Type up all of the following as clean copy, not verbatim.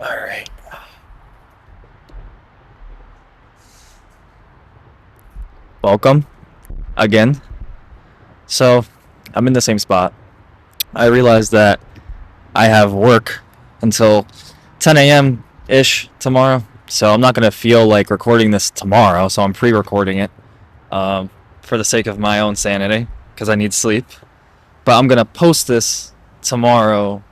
All right. Welcome again. So, I'm in the same spot. I realized that I have work until 10 a.m. ish tomorrow. So, I'm not going to feel like recording this tomorrow. So, I'm pre recording it for the sake of my own sanity because I need sleep. But I'm going to post this tomorrow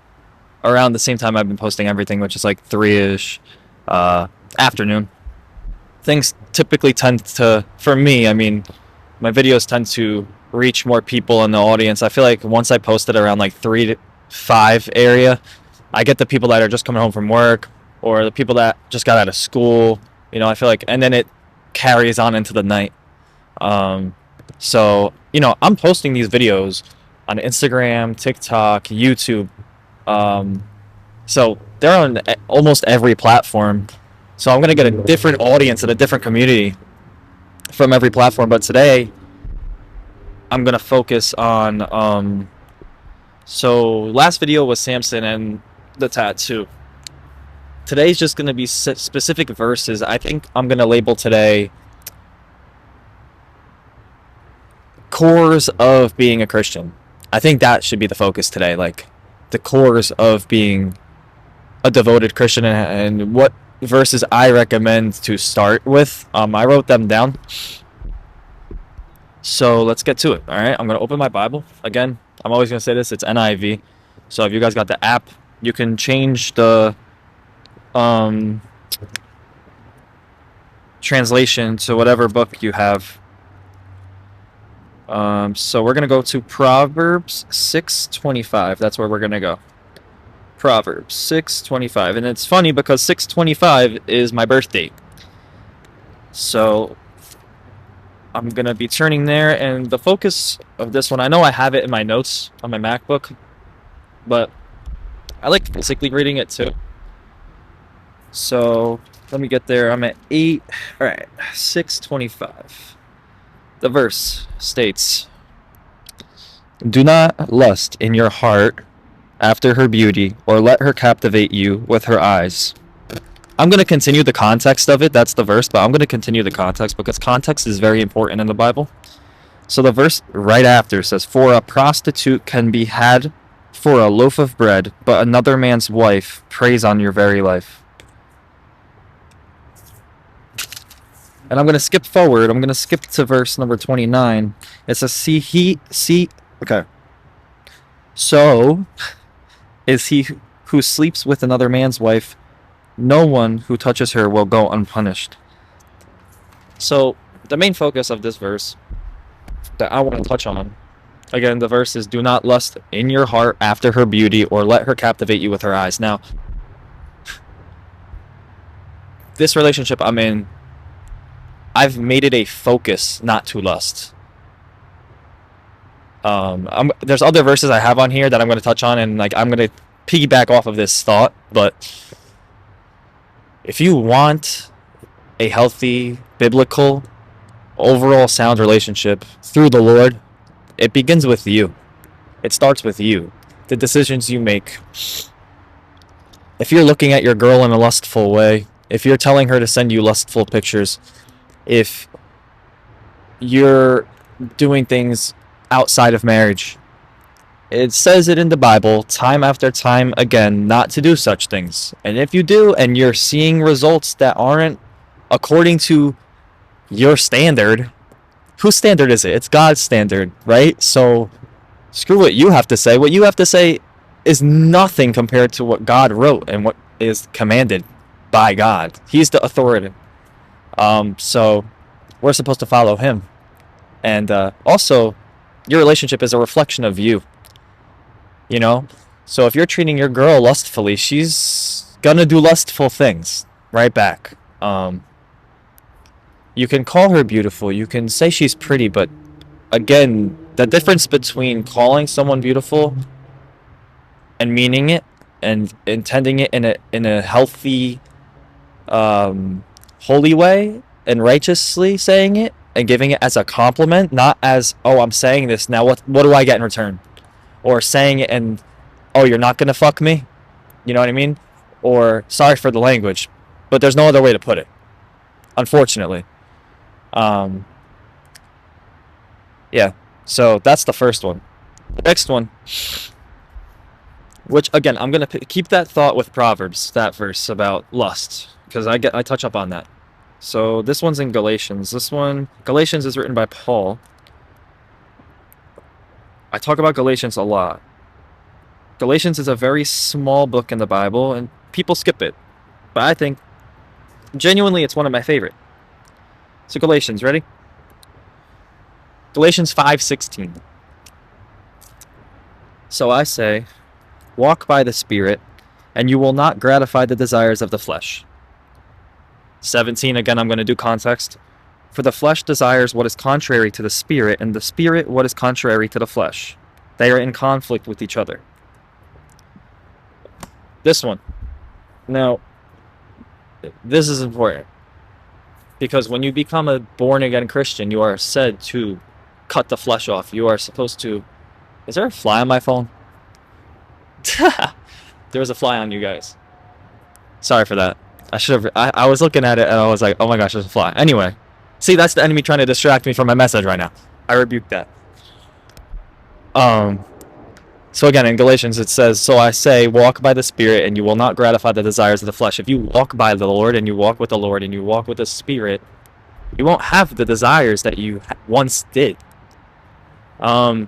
around the same time I've been posting everything, which is like 3 ish afternoon. Things typically tend to, for me, I mean, my videos tend to reach more people in the audience. I feel like once I post it around like 3 to 5 area, I get the people that are just coming home from work or the people that just got out of school. I feel like, and then it carries on into the night. Um, I'm posting these videos on Instagram, TikTok, YouTube. Um, so they're on almost every platform. So I'm gonna get a different audience and a different community from every platform. But today I'm gonna focus on. So last video was Samson and the tattoo. Today's just gonna be specific verses. I think I'm gonna label today cores of being a Christian. I think that should be the focus today. Like the cores of being a devoted Christian and what verses I recommend to start with. I wrote them down. So let's get to it. All right, I'm gonna open my Bible again. I'm always gonna say this. It's NIV. So if you guys got the app, you can change the translation to whatever book you have. So we're gonna go to Proverbs 6:25. That's where we're gonna go. Proverbs 6:25, and it's funny because 6:25 is my birthday. So I'm gonna be turning there, and the focus of this one, I know I have it in my notes on my MacBook, but I like physically reading it too. So let me get there. I'm at 8. All right, 6:25. The verse states, "Do not lust in your heart after her beauty, or let her captivate you with her eyes." I'm going to continue the context of it. That's the verse, but I'm going to continue the context because context is very important in the Bible. So the verse right after says, "For a prostitute can be had for a loaf of bread, but another man's wife preys on your very life." And I'm going to skip forward. I'm going to skip to verse number 29. It says, okay. "So is he who sleeps with another man's wife. No one who touches her will go unpunished." So the main focus of this verse that I want to touch on, again, the verse is, "Do not lust in your heart after her beauty, or let her captivate you with her eyes." Now, this relationship I'm in, I've made it a focus not to lust. There's other verses I have on here that I'm going to touch on, and I'm going to piggyback off of this thought. But if you want a healthy, biblical, overall sound relationship through the Lord, it begins with you. It starts with you. The decisions you make. If you're looking at your girl in a lustful way, if you're telling her to send you lustful pictures, if you're doing things outside of marriage, it says it in the Bible time after time again not to do such things. And if you do and you're seeing results that aren't according to your standard, whose standard is it? It's God's standard, right? So screw what you have to say. What you have to say is nothing compared to what God wrote and what is commanded by God. He's the authority. So we're supposed to follow him. And also, your relationship is a reflection of you. So if you're treating your girl lustfully, she's gonna do lustful things right back. You can call her beautiful, you can say she's pretty, but again, the difference between calling someone beautiful and meaning it and intending it in a healthy, holy way, and righteously saying it and giving it as a compliment, not as, "Oh, I'm saying this now, what do I get in return?" Or saying it and, "Oh, you're not gonna fuck me," you know what I mean? or sorry for the language, but there's no other way to put it, unfortunately. Yeah, so that's the first one. The next one, which again, I'm going to keep that thought with Proverbs, that verse about lust, because I touch up on that. So this one's in Galatians. Galatians is written by Paul. I talk about Galatians a lot. Galatians is a very small book in the Bible, and people skip it. But I think, genuinely, it's one of my favorite. So Galatians, ready? Galatians 5:16. So I say, walk by the Spirit, and you will not gratify the desires of the flesh. 17, again, I'm going to do context. For the flesh desires what is contrary to the Spirit, and the Spirit what is contrary to the flesh. They are in conflict with each other. This one. Now, this is important. Because when you become a born-again Christian, you are said to cut the flesh off. You are supposed to... Is there a fly on my phone? There was a fly on you guys. Sorry for that. I was looking at it and I was like, oh my gosh, there's a fly. Anyway. See, that's the enemy trying to distract me from my message right now. I rebuke that. So again, in Galatians it says, so I say, walk by the Spirit, and you will not gratify the desires of the flesh. If you walk by the Lord, and you walk with the Lord, and you walk with the Spirit, you won't have the desires that you once did. I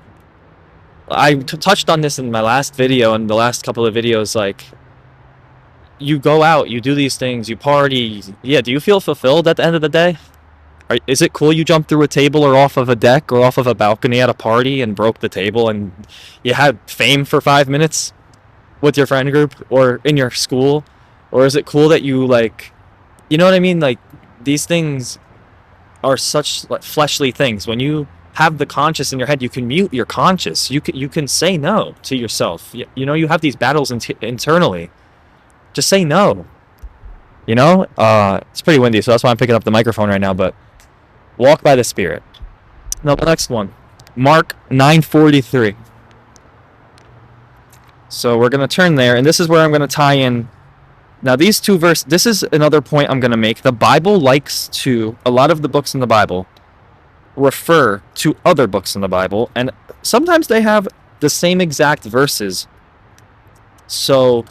touched on this in my last video and the last couple of videos, like, you go out, you do these things, you party. Yeah, do you feel fulfilled at the end of the day? Is it cool you jumped through a table or off of a deck or off of a balcony at a party and broke the table and you had fame for 5 minutes with your friend group or in your school? Or is it cool that you, like, you know what I mean? Like, these things are such, like, fleshly things. When you have the conscious in your head, you can mute your conscious. You can say no to yourself. You know, you have these battles internally. Just say no. You know? It's pretty windy, so that's why I'm picking up the microphone right now, but walk by the Spirit. Now the next one, Mark 9:43. So we're going to turn there, and this is where I'm going to tie in. Now these two verses, this is another point I'm going to make. The Bible likes to, a lot of the books in the Bible, refer to other books in the Bible, and sometimes they have the same exact verses. So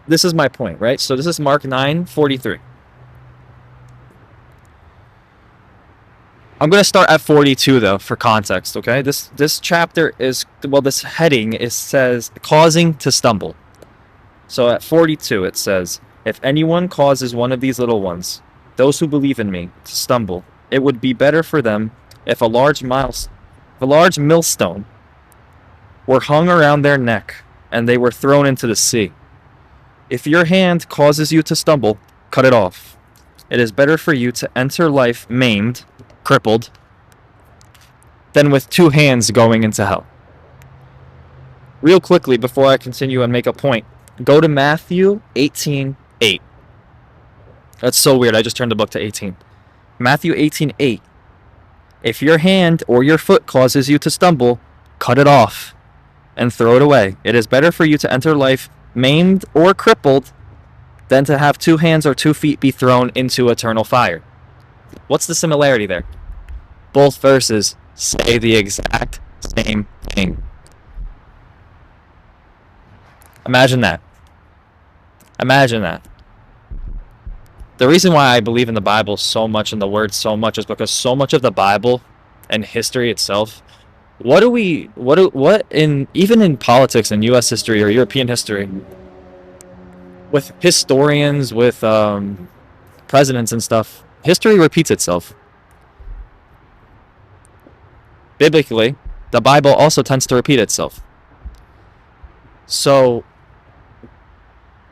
this is my point, right? So this is Mark 9:43. I'm going to start at 42 though for context, okay? This chapter is, well, this heading says causing to stumble. So at 42 it says, if anyone causes one of these little ones, those who believe in me, to stumble, it would be better for them if a large millstone were hung around their neck and they were thrown into the sea. If your hand causes you to stumble, cut it off. It is better for you to enter life maimed, crippled, than with 2 hands going into hell. Real quickly, before I continue and make a point, go to Matthew 18:8. That's so weird, I just turned the book to 18. Matthew 18:8. If your hand or your foot causes you to stumble, cut it off and throw it away. It is better for you to enter life maimed or crippled than to have 2 hands or 2 feet be thrown into eternal fire. What's the similarity there? Both verses say the exact same thing. Imagine that. Imagine that. The reason why I believe in the Bible so much and the Word so much is because so much of the Bible and history itself, even in politics and U.S. history or European history, with historians, with presidents and stuff, history repeats itself. Biblically, the Bible also tends to repeat itself. So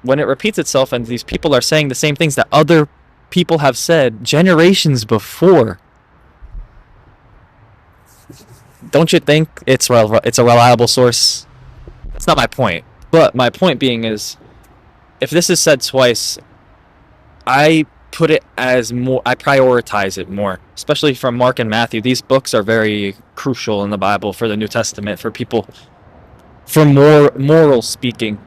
when it repeats itself and these people are saying the same things that other people have said generations before, don't you think it's a reliable source? That's not my point. But my point being is, if this is said twice, I put it as more, I prioritize it more, especially from Mark and Matthew. These books are very crucial in the Bible for the New Testament, for people, for more moral speaking.